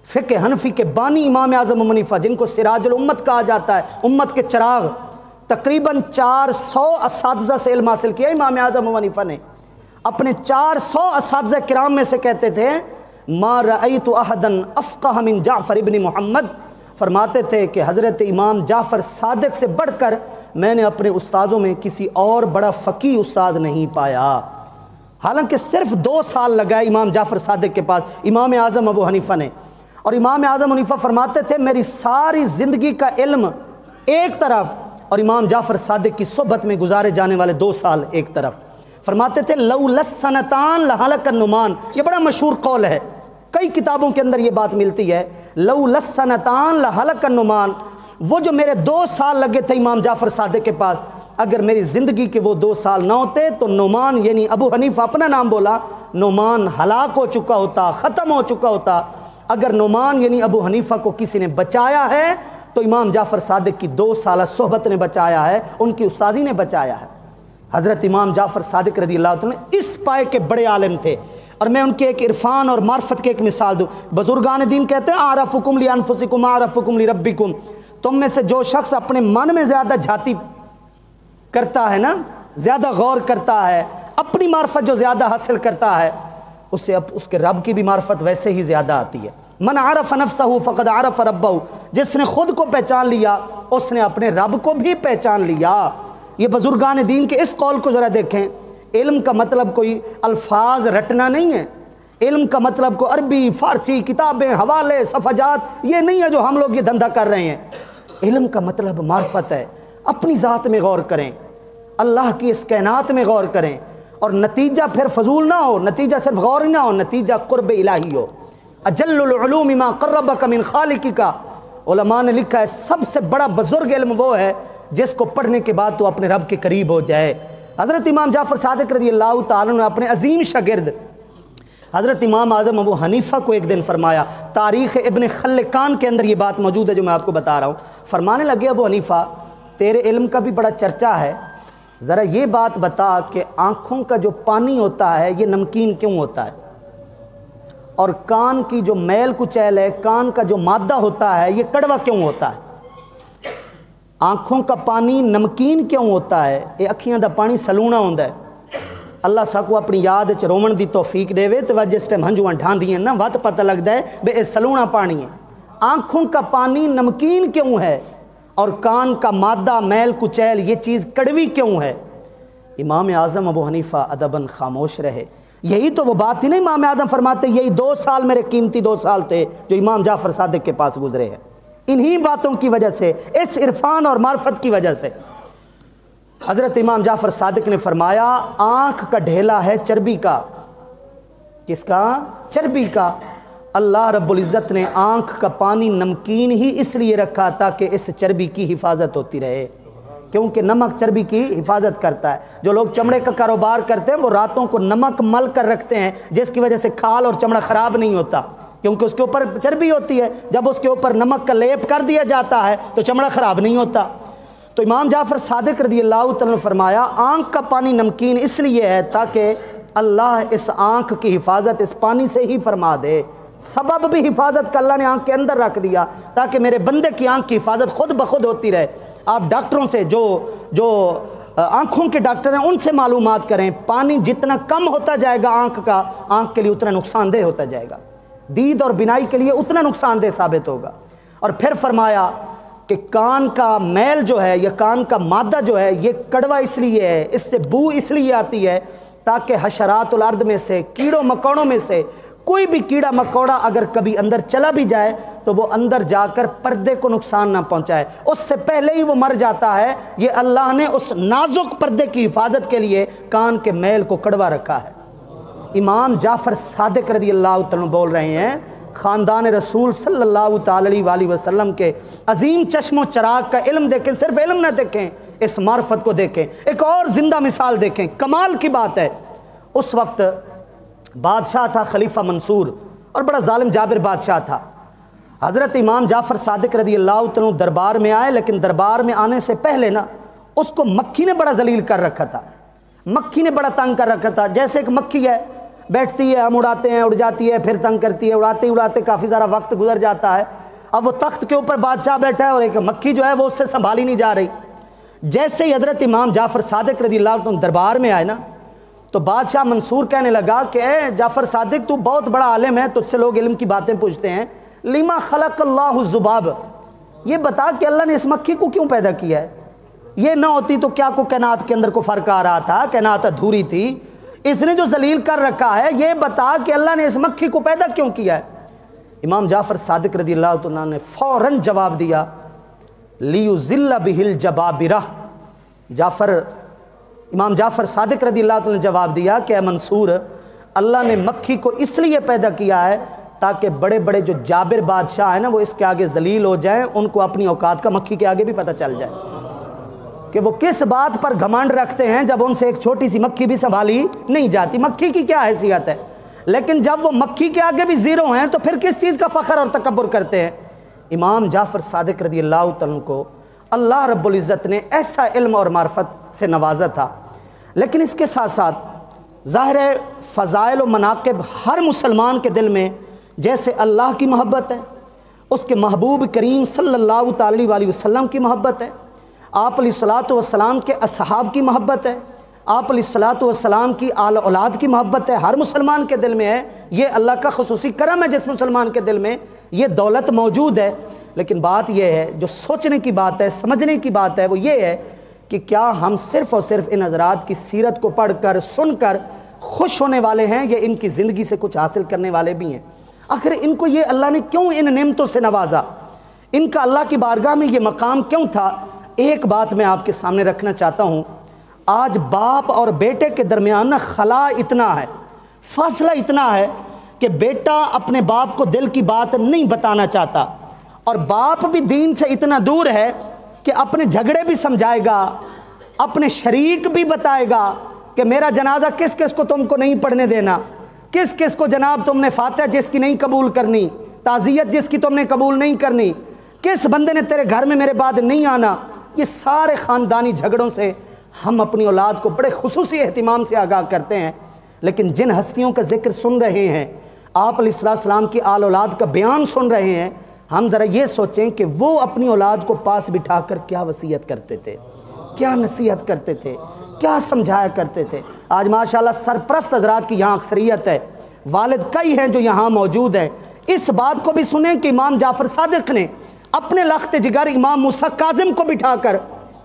فقہ حنفی کے بانی امام اعظم ابو حنیفہ جن کو سراج الامت کہا جاتا ہے، امت کے چراغ، تقریباً 400 اساتذہ سے علم حاصل کیا امام اعظم ابو حنیفہ نے۔ اپنے 400 اساتذہ کرام میں سے کہتے تھے ما رأیت احدا افقہ من جعفر ابن محمد، فرماتے تھے کہ حضرت امام جعفر صادق سے بڑھ کر میں نے اپنے استاذوں میں کسی اور بڑا فقیہ استاذ نہیں پایا۔ حالانکہ صرف 2 سال لگا امام جعفر صادق کے پاس امام اعظم ابو حنیفہ نے، اور امام اعظم حنیفہ فرماتے تھے میری ساری زندگی کا علم ایک طرف اور امام جعفر صادق کی صحبت میں گزارے جانے والے 2 سال ایک طرف۔ فرماتے تھے لولا السنتان لہلک النعمان، یہ بڑا مشہور قول ہے، کئی کتابوں کے اندر یہ بات ملتی ہے، لولا السنتان لہلک النعمان، وہ جو میرے 2 سال لگے تھے امام جعفر صادق کے پاس، اگر میری زندگی کے وہ 2 سال نہ ہوتے تو نعمان یعنی ابو حنیفہ اپنا نام بولا، نعمان ہلاک ہو چکا ہوتا، ختم ہو چکا ہوتا۔ اگر نعمان یعنی ابو حنیفہ کو کسی نے بچایا ہے تو امام جعفر صادق کی 2 سالہ صحبت نے بچایا ہے، ان کی استاذی نے بچایا ہے۔ حضرت امام جعفر صادق رضی اللہ عنہ اس پائے کے بڑے عالم تھے، اور میں ان کے ایک عرفان اور معرفت کے ایک مثال دوں۔ بزرگان دین کہتے ہیں اعرفکم لانفسکم اعرفکم لربکم، تم میں سے جو شخص اپنے من میں زیادہ جھاتی کرتا ہے نا، زیادہ غور کرتا ہے، اپنی معرفت جو زیادہ حاصل کرتا ہے، اسے اس کے رب کی بھی معرفت ویسے ہی زیادہ آتی ہے۔ من عرف نفسہ فقد عرف ربہ، جس نے خود کو پہچان لیا اس نے اپنے رب کو بھی پہچان لیا۔ یہ بزرگان دین کے اس قول کو ذرا دیکھیں، علم کا مطلب کوئی الفاظ رٹنا نہیں ہے، علم کا مطلب کو عربی، فارسی، کتابیں، حوالے، صفحات، یہ نہیں ہے جو ہم لوگ یہ دھندا کر رہے ہیں۔ علم کا مطلب معرفت ہے، اپنی ذات میں غور کریں، اللہ کی اس کائنات میں غور کریں، اور نتیجہ پھر فضول نہ ہو، نتیجہ صرف غور ہی نہ ہو، نتیجہ قرب الہی ہو۔ اجل العلوم ما قربک من خالقک، علماء نے لکھا ہے سب سے بڑا بزرگ علم وہ ہے جس کو پڑھنے کے بعد تو اپنے رب کے قریب ہو جائے۔ حضرت امام جعفر صادق رضی اللہ تعالیٰ نے اپنے عظیم شاگرد حضرت امام اعظم ابو حنیفہ کو ایک دن فرمایا، تاریخ ابن خلکان کے اندر یہ بات موجود ہے جو میں آپ کو بتا رہا ہوں۔ فرمانے لگے، ابو حنیفہ تیرے علم کا بھی بڑا چرچا ہے، ذرا یہ بات بتا کہ آنکھوں کا جو پانی ہوتا ہے یہ نمکین کیوں ہوتا ہے، اور کان کی جو میل کچیل ہے، کان کا جو مادہ ہوتا ہے یہ کڑوا کیوں ہوتا ہے؟ آنکھوں کا پانی نمکین کیوں ہوتا ہے؟ یہ اکھیاں دا پانی سلونا ہوتا ہے۔ اللہ ساکو اپنی یاد چ رومن دی توفیق دے وے تو جس ٹائم ہنجواں ڈھاندیاں نا وقت پتہ لگتا ہے بے اے سلونا پانی ہے۔ آنکھوں کا پانی نمکین کیوں ہے اور کان کا مادہ میل کچیل یہ چیز کڑوی کیوں ہے؟ امام اعظم ابو حنیفہ ادباً خاموش رہے۔ یہی تو وہ بات ہی نہیں، امام اعظم فرماتے یہی 2 سال میرے قیمتی 2 سال تھے جو امام جعفر صادق کے پاس گزرے ہیں، انہی باتوں کی وجہ سے، اس عرفان اور معرفت کی وجہ سے۔ حضرت امام جعفر صادق نے فرمایا آنکھ کا ڈھیلا ہے چربی کا۔ کس کا؟ چربی کا۔ اللہ رب العزت نے آنکھ کا پانی نمکین ہی اس لیے رکھا تاکہ اس چربی کی حفاظت ہوتی رہے، کیونکہ نمک چربی کی حفاظت کرتا ہے۔ جو لوگ چمڑے کا کاروبار کرتے ہیں وہ راتوں کو نمک مل کر رکھتے ہیں جس کی وجہ سے کھال اور چمڑا خراب نہیں ہوتا، کیونکہ اس کے اوپر چربی ہوتی ہے۔ جب اس کے اوپر نمک کا لیپ کر دیا جاتا ہے تو چمڑا خراب نہیں ہوتا۔ تو امام جعفر صادق رضی اللہ تعالیٰ نے فرمایا آنکھ کا پانی نمکین اس لیے ہے تاکہ اللہ اس آنکھ کی حفاظت اس پانی سے ہی فرما دے۔ سبب بھی حفاظت کا اللہ نے آنکھ کے اندر رکھ دیا تاکہ میرے بندے کی آنکھ کی حفاظت خود بخود ہوتی رہے۔ آپ ڈاکٹروں سے جو آنکھوں کے ڈاکٹر ہیں ان سے معلومات کریں، پانی جتنا کم ہوتا جائے گا آنکھ کا، آنکھ کے لیے اتنا نقصان دہ ہوتا جائے گا، دید اور بینائی کے لیے اتنا نقصان دہ ثابت ہوگا۔ اور پھر فرمایا کہ کان کا میل جو ہے یا کان کا مادہ جو ہے یہ کڑوا اس لیے ہے، اس سے بو اس لیے آتی ہے تاکہ حشرات الارض میں سے، کیڑوں مکوڑوں میں سے کوئی بھی کیڑا مکوڑا اگر کبھی اندر چلا بھی جائے تو وہ اندر جا کر پردے کو نقصان نہ پہنچائے، اس سے پہلے ہی وہ مر جاتا ہے۔ یہ اللہ نے اس نازک پردے کی حفاظت کے لیے کان کے میل کو کڑوا رکھا ہے۔ امام جعفر صادق رضی اللہ تعالیٰ بول رہے ہیں خاندان رسول صلی اللہ تعالی علیہ وسلم کے عظیم چشم و چراغ کا علم دیکھیں، صرف علم نہ دیکھیں، اس معرفت کو دیکھیں۔ ایک اور زندہ مثال دیکھیں، کمال کی بات ہے۔ اس وقت بادشاہ تھا خلیفہ منصور اور بڑا ظالم جابر بادشاہ تھا۔ حضرت امام جعفر صادق رضی اللہ تعالیٰ دربار میں آئے، لیکن دربار میں آنے سے پہلے نا اس کو مکھی نے بڑا ذلیل کر رکھا تھا، مکھی نے بڑا تنگ کر رکھا تھا۔ جیسے ایک مکھی ہے، بیٹھتی ہے، ہم اڑاتے ہیں، اڑ جاتی ہے، پھر تنگ کرتی ہے، اڑاتے اڑاتے کافی سارا وقت گزر جاتا ہے۔ اب وہ تخت کے اوپر بادشاہ بیٹھا ہے اور ایک مکھی جو ہے وہ اس سے سنبھالی نہیں جا رہی۔ جیسے ہی حضرت امام جعفر صادق رضی اللہ عنہ دربار میں آئے نا تو بادشاہ منصور کہنے لگا کہ اے جعفر صادق تو بہت بڑا عالم ہے، تجھ سے لوگ علم کی باتیں پوچھتے ہیں، لما خلق اللہ الذباب، یہ بتا کہ اللہ نے اس مکھی کو کیوں پیدا کیا ہے؟ یہ نہ ہوتی تو کیا کو کائنات کے اندر کو فرق آ رہا تھا، کائنات ادھوری تھی، اس نے جو ذلیل کر رکھا ہے یہ بتا کہ اللہ نے اس مکھی کو پیدا کیوں کیا ہے؟ امام جعفر صادق رضی اللہ عنہ نے فوراً جواب دیا لیذل بہ الجبابرہ۔ امام جعفر صادق رضی اللہ عنہ نے جواب دیا کہ اے منصور، اللہ نے مکھی کو اس لیے پیدا کیا ہے تاکہ بڑے بڑے جو جابر بادشاہ ہیں نا وہ اس کے آگے ذلیل ہو جائیں، ان کو اپنی اوقات کا مکھی کے آگے بھی پتہ چل جائے کہ وہ کس بات پر گھمنڈ رکھتے ہیں جب ان سے ایک چھوٹی سی مکھی بھی سنبھالی نہیں جاتی۔ مکھی کی کیا حیثیت ہے، لیکن جب وہ مکھی کے آگے بھی زیرو ہیں تو پھر کس چیز کا فخر اور تکبر کرتے ہیں۔ امام جعفر صادق رضی اللہ تعالیٰ کو اللہ رب العزت نے ایسا علم اور معرفت سے نوازا تھا، لیکن اس کے ساتھ ساتھ ظاہر ہے فضائل و مناقب ہر مسلمان کے دل میں جیسے اللہ کی محبت ہے، اس کے محبوب کریم صلی اللہ تعالی علیہ وسلم کی محبت ہے، آپ علیہ الصلوۃ والسلام کے اصحاب کی محبت ہے، آپ علیہ الصلوۃ والسلام کی آل اولاد کی محبت ہے، ہر مسلمان کے دل میں ہے۔ یہ اللہ کا خصوصی کرم ہے جس مسلمان کے دل میں یہ دولت موجود ہے۔ لیکن بات یہ ہے، جو سوچنے کی بات ہے، سمجھنے کی بات ہے، وہ یہ ہے کہ کیا ہم صرف اور صرف ان حضرات کی سیرت کو پڑھ کر سن کر خوش ہونے والے ہیں یا ان کی زندگی سے کچھ حاصل کرنے والے بھی ہیں؟ آخر ان کو یہ اللہ نے کیوں ان نعمتوں سے نوازا، ان کا اللہ کی بارگاہ میں یہ مقام کیوں تھا؟ ایک بات میں آپ کے سامنے رکھنا چاہتا ہوں۔ آج باپ اور بیٹے کے درمیان خلا اتنا ہے، فاصلہ اتنا ہے کہ بیٹا اپنے باپ کو دل کی بات نہیں بتانا چاہتا، اور باپ بھی دین سے اتنا دور ہے کہ اپنے جھگڑے بھی سمجھائے گا، اپنے شریک بھی بتائے گا کہ میرا جنازہ کس کس کو تم کو نہیں پڑھنے دینا، کس کس کو جناب تم نے فاتحہ جس کی نہیں قبول کرنی، تعزیت جس کی تم نے قبول نہیں کرنی، کس بندے نے تیرے گھر میں میرے بعد نہیں آنا۔ یہ سارے خاندانی جھگڑوں سے ہم اپنی اولاد کو بڑے خصوصی اہتمام سے آگاہ کرتے ہیں، لیکن جن ہستیوں کا ذکر سن رہے ہیں، آپ علیہ السلام کی آل اولاد کا بیان سن رہے ہیں، ہم ذرا یہ سوچیں کہ وہ اپنی اولاد کو پاس بٹھا کر کیا وصیت کرتے تھے، کیا نصیحت کرتے تھے، کیا سمجھایا کرتے تھے۔ آج ماشاءاللہ سرپرست حضرات کی یہاں اکثریت ہے، والد کئی ہیں جو یہاں موجود ہیں، اس بات کو بھی سنیں کہ امام جعفر صادق نے اپنے لخت جگر امام موسیٰ کاظم کو بٹھا کر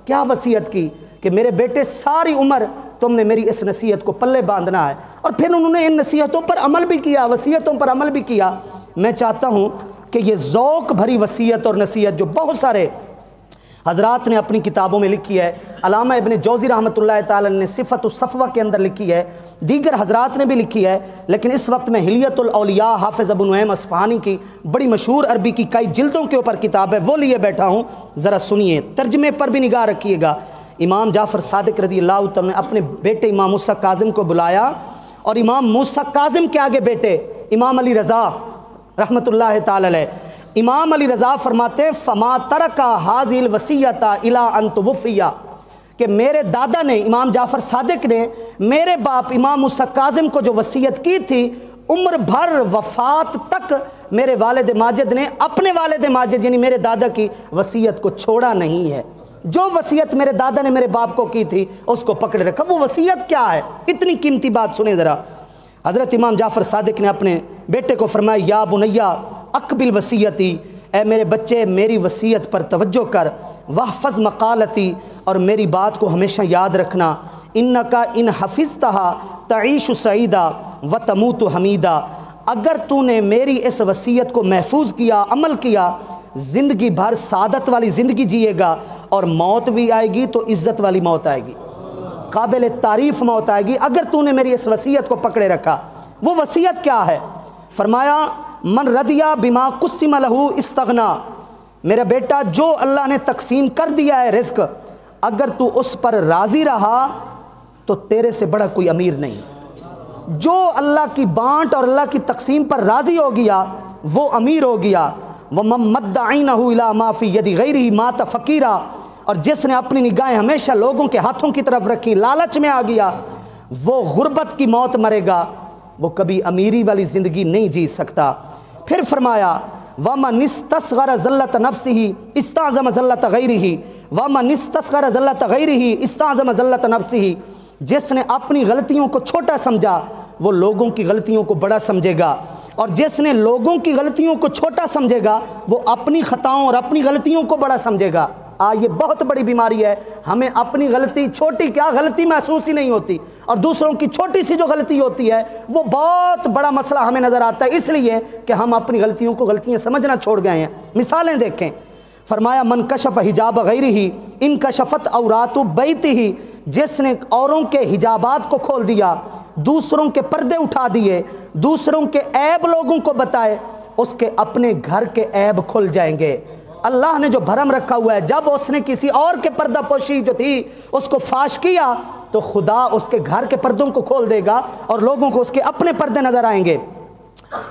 کیا وصیت کی کہ میرے بیٹے ساری عمر تم نے میری اس نصیحت کو پلے باندھنا ہے، اور پھر انہوں نے ان نصیحتوں پر عمل بھی کیا، وصیتوں پر عمل بھی کیا۔ میں چاہتا ہوں کہ یہ ذوق بھری وصیت اور نصیحت جو بہت سارے حضرات نے اپنی کتابوں میں لکھی ہے، علامہ ابن جوزی رحمۃ اللہ تعالی نے صفت الصفوہ کے اندر لکھی ہے، دیگر حضرات نے بھی لکھی ہے، لیکن اس وقت میں حلیۃ الاولیاء حافظ ابو نعیم اصفہانی کی بڑی مشہور عربی کی کئی جلدوں کے اوپر کتاب ہے، وہ لیے بیٹھا ہوں، ذرا سنیے، ترجمے پر بھی نگاہ رکھیے گا۔ امام جعفر صادق رضی اللہ تعالیٰ نے اپنے بیٹے امام موسیٰ کاظم کو بلایا، اور امام موسیٰ کاظم کے آگے بیٹے امام علی رضا رحمۃ اللہ تعالی علیہ، امام علی رضا فرماتے ہیں فما ترکا حاذی الوصیۃ الی ان توفی، کہ میرے دادا نے امام جعفر صادق نے میرے باپ امام موسیٰ کاظم کو جو وصیت کی تھی، عمر بھر وفات تک میرے والد ماجد نے اپنے والد ماجد یعنی میرے دادا کی وصیت کو چھوڑا نہیں ہے۔ جو وصیت میرے دادا نے میرے باپ کو کی تھی اس کو پکڑے رکھا۔ وہ وصیت کیا ہے؟ اتنی قیمتی بات سنیں ذرا۔ حضرت امام جعفر صادق نے اپنے بیٹے کو فرمایا یا بنیا اقبل وصیتی، اے میرے بچے میری وصیت پر توجہ کر، واحفظ مقالتی، اور میری بات کو ہمیشہ یاد رکھنا، انکا ان حفظتہا تعیش سعیدہ وتموت حمیدہ، اگر تو نے میری اس وصیت کو محفوظ کیا، عمل کیا، زندگی بھر سعادت والی زندگی جیے گا، اور موت بھی آئے گی تو عزت والی موت آئے گی، قابل تعریف موت آئے گی اگر تو نے میری اس وصیت کو پکڑے رکھا۔ وہ وصیت کیا ہے؟ فرمایا من رضیا بما قسم لہ استغنا، میرا بیٹا جو اللہ نے تقسیم کر دیا ہے رزق، اگر تو اس پر راضی رہا تو تیرے سے بڑا کوئی امیر نہیں۔ جو اللہ کی بانٹ اور اللہ کی تقسیم پر راضی ہو گیا وہ امیر ہو گیا۔ وَمَن مَدَّ عَيْنَهُ إِلَىٰ مَا فِي يَدِ غَيْرِهِ مَاتَ فَقِيرًا، اور جس نے اپنی نگاہیں ہمیشہ لوگوں کے ہاتھوں کی طرف رکھی، لالچ میں آ گیا، وہ غربت کی موت مرے گا، وہ کبھی امیری والی زندگی نہیں جی سکتا۔ پھر فرمایا وَمَنِ اسْتَصْغَرَ ذَلَّةَ نَفْسِهِ اسْتَعْظَمَ ذَلَّةَ غَيْرِهِ وَمَنِ اسْتَصْغَرَ ذَلَّةَ غَيْرِهِ اسْتَعْظَمَ ذَلَّةَ نَفْسِهِ، جس نے اپنی غلطیوں کو چھوٹا سمجھا وہ لوگوں کی غلطیوں کو بڑا سمجھے گا، اور جس نے لوگوں کی غلطیوں کو چھوٹا سمجھے گا وہ اپنی خطاؤں اور اپنی غلطیوں کو بڑا سمجھے گا۔ یہ بہت بڑی بیماری ہے، ہمیں اپنی غلطی چھوٹی کیا غلطی محسوس ہی نہیں ہوتی، اور دوسروں کی چھوٹی سی جو غلطی ہوتی ہے وہ بہت بڑا مسئلہ ہمیں نظر آتا ہے، اس لیے کہ ہم اپنی غلطیوں کو غلطیاں سمجھنا چھوڑ گئے ہیں۔ مثالیں دیکھیں، فرمایا من کشف حجاب غیرہ انکشفت عورات بیتہ، جس نے اوروں کے حجابات کو کھول دیا، دوسروں کے پردے اٹھا دیے، دوسروں کے عیب لوگوں کو بتائے، اس کے اپنے گھر کے عیب کھل جائیں گے۔ اللہ نے جو بھرم رکھا ہوا ہے، جب اس نے کسی اور کے پردہ پوشی جو تھی اس کو فاش کیا تو خدا اس کے گھر کے پردوں کو کھول دے گا اور لوگوں کو اس کے اپنے پردے نظر آئیں گے۔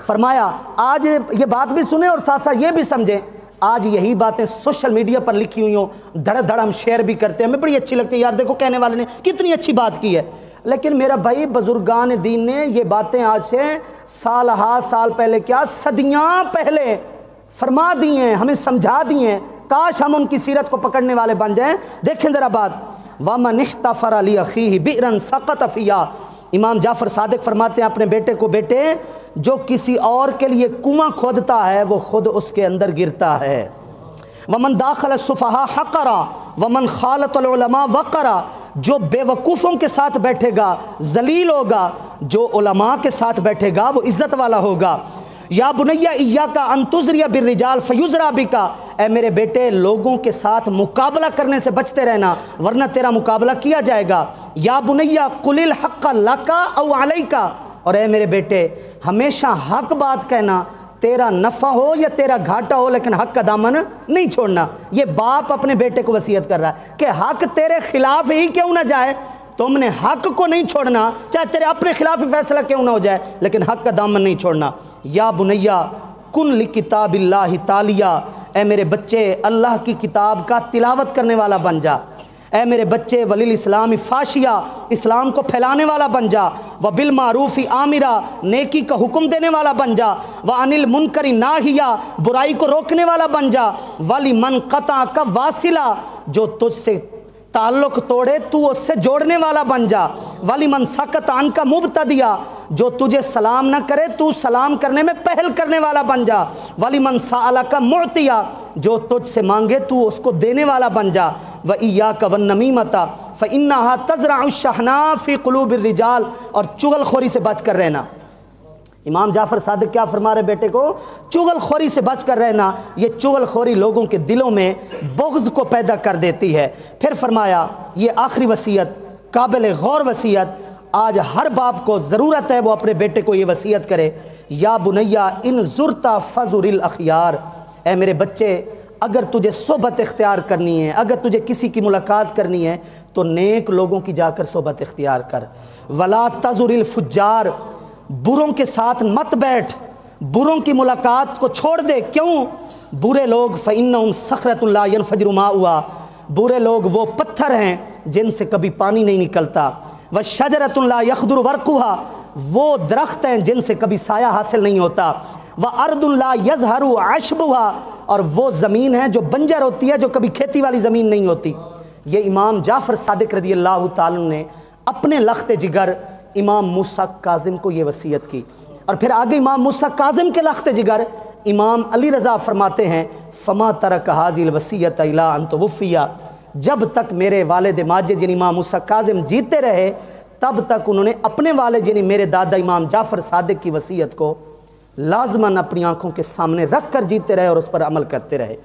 فرمایا آج یہ بات بھی سنیں اور ساتھ ساتھ یہ بھی سمجھیں، آج یہی باتیں سوشل میڈیا پر لکھی ہوئی ہوں، دھڑ دھڑ ہم شیئر بھی کرتے ہیں، ہمیں بڑی اچھی لگتی ہے، یار دیکھو کہنے والے نے کتنی اچھی بات کی ہے، لیکن میرا بھائی بزرگان دین نے یہ باتیں آج سے سال پہلے کیا صدیاں پہلے فرما دی ہیں، ہمیں سمجھا دی ہیں، کاش ہم ان کی سیرت کو پکڑنے والے بن جائیں۔ دیکھیں ذرا بات، وَمَنِ احْتَفَرَ لِأَخِيهِ بِئْرًا سَقَطَ فِيهَا، امام جعفر صادق فرماتے ہیں اپنے بیٹے کو، بیٹے جو کسی اور کے لیے کنواں کھودتا ہے وہ خود اس کے اندر گرتا ہے۔ وَمَن دَاخَلَ السُّفَهَاءَ حَقَرًا وَمَن خَالَطَ الْعُلَمَاءَ وَقَرًا، جو بے وقوفوں کے ساتھ بیٹھے گا ذلیل ہوگا، جو علماء کے ساتھ بیٹھے گا وہ عزت والا ہوگا۔ یا بنیا ایاکا ان تزری بالرجال فیزرا بکا، اے میرے بیٹے لوگوں کے ساتھ مقابلہ کرنے سے بچتے رہنا ورنہ تیرا مقابلہ کیا جائے گا۔ یا بنیا قل الحق لکا او علیکا، اور اے میرے بیٹے ہمیشہ حق بات کہنا، تیرا نفع ہو یا تیرا گھاٹا ہو، لیکن حق کا دامن نہیں چھوڑنا۔ یہ باپ اپنے بیٹے کو وصیت کر رہا ہے کہ حق تیرے خلاف ہی کیوں نہ جائے، تم نے حق کو نہیں چھوڑنا، چاہے تیرے اپنے خلاف ہی فیصلہ کیوں نہ ہو جائے، لیکن حق کا دامن نہیں چھوڑنا۔ یا بنیا کن لکتاب اللہ تالیہ، اے میرے بچے اللہ کی کتاب کا تلاوت کرنے والا بن جا، اے میرے بچے ولیل اسلام فاشیا، اسلام کو پھیلانے والا بن جا، وبالمعروف آمرا، نیکی کا حکم دینے والا بن جا، وعن المنکر ناہیا، برائی کو روکنے والا بن جا، ولمن قطعک واصلا، جو تجھ سے تعلق توڑے تو اس سے جوڑنے والا بن جا، ولمن سکت عنک مبتدیا، جو تجھے سلام نہ کرے تو سلام کرنے میں پہل کرنے والا بن جا، ولمن سألک معطیا، جو تجھ سے مانگے تو اس کو دینے والا بن جا، وإیاک والنمیمۃ فإنہا تزرع الشحناء فی قلوب الرجال، اور چغل خوری سے بچ کر رہنا۔ امام جعفر صادق کیا فرما رہے بیٹے کو؟ چغل خوری سے بچ کر رہنا، یہ چغل خوری لوگوں کے دلوں میں بغض کو پیدا کر دیتی ہے۔ پھر فرمایا یہ آخری وصیت، قابل غور وصیت، آج ہر باپ کو ضرورت ہے وہ اپنے بیٹے کو یہ وصیت کرے، یا بنیا ان زرتا فزر الاخیار، اے میرے بچے اگر تجھے صحبت اختیار کرنی ہے، اگر تجھے کسی کی ملاقات کرنی ہے تو نیک لوگوں کی جا کر صحبت اختیار کر، ولا تزر الفجار، بروں کے ساتھ مت بیٹھ، بروں کی ملاقات کو چھوڑ دے۔ کیوں؟ برے لوگ فإنہم صخرۃ لا ينفجر ماؤہا، برے لوگ وہ پتھر ہیں جن سے کبھی پانی نہیں نکلتا، وشجرۃ لا يخضر ورقها، وہ درخت ہیں جن سے کبھی سایہ حاصل نہیں ہوتا، وارض لا يظہر عشبها، اور وہ زمین ہے جو بنجر ہوتی ہے، جو کبھی کھیتی والی زمین نہیں ہوتی۔ یہ امام جعفر صادق رضی اللہ تعالیٰ نے اپنے لخت جگر امام موسیٰ کاظم کو یہ وصیت کی، اور پھر آگے امام موسیٰ کاظم کے لخت جگر امام علی رضا فرماتے ہیں فما ترک هذه الوصیۃ الی ان توفی، جب تک میرے والد ماجد یعنی امام موسیٰ کاظم جیتے رہے تب تک انہوں نے اپنے والد یعنی میرے دادا امام جعفر صادق کی وصیت کو لازماً اپنی آنکھوں کے سامنے رکھ کر جیتے رہے اور اس پر عمل کرتے رہے۔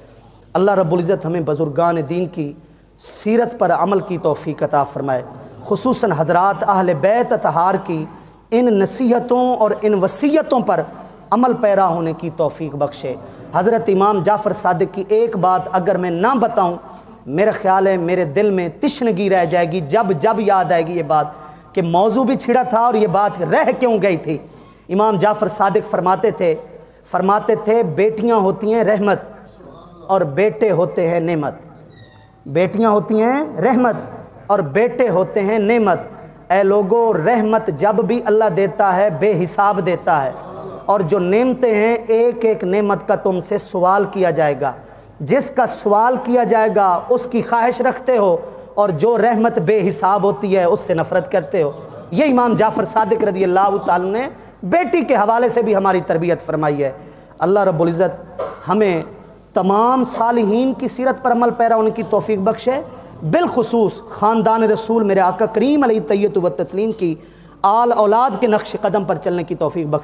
اللہ رب العزت ہمیں بزرگان دین کی سیرت پر عمل کی توفیق عطا فرمائے، خصوصاً حضرات اہل بیت اطہار کی ان نصیحتوں اور ان وصیتوں پر عمل پیرا ہونے کی توفیق بخشے۔ حضرت امام جعفر صادق کی ایک بات اگر میں نہ بتاؤں میرا خیال ہے میرے دل میں تشنگی رہ جائے گی، جب یاد آئے گی یہ بات کہ موضوع بھی چھڑا تھا اور یہ بات رہ کیوں گئی تھی۔ امام جعفر صادق فرماتے تھے بیٹیاں ہوتی ہیں رحمت اور بیٹے ہوتے ہیں نعمت، بیٹیاں ہوتی ہیں رحمت اور بیٹے ہوتے ہیں نعمت۔ اے لوگو رحمت جب بھی اللہ دیتا ہے بے حساب دیتا ہے، اور جو نعمتیں ہیں ایک ایک نعمت کا تم سے سوال کیا جائے گا، جس کا سوال کیا جائے گا اس کی خواہش رکھتے ہو، اور جو رحمت بے حساب ہوتی ہے اس سے نفرت کرتے ہو۔ یہ امام جعفر صادق رضی اللہ تعالیٰ نے بیٹی کے حوالے سے بھی ہماری تربیت فرمائی ہے۔ اللہ رب العزت ہمیں تمام صالحین کی سیرت پر عمل پیرا ہونے کی توفیق بخشے، بالخصوص خاندان رسول میرے آقا کریم علیہ التحیۃ و تسلیم کی آل اولاد کے نقش قدم پر چلنے کی توفیق بخشے۔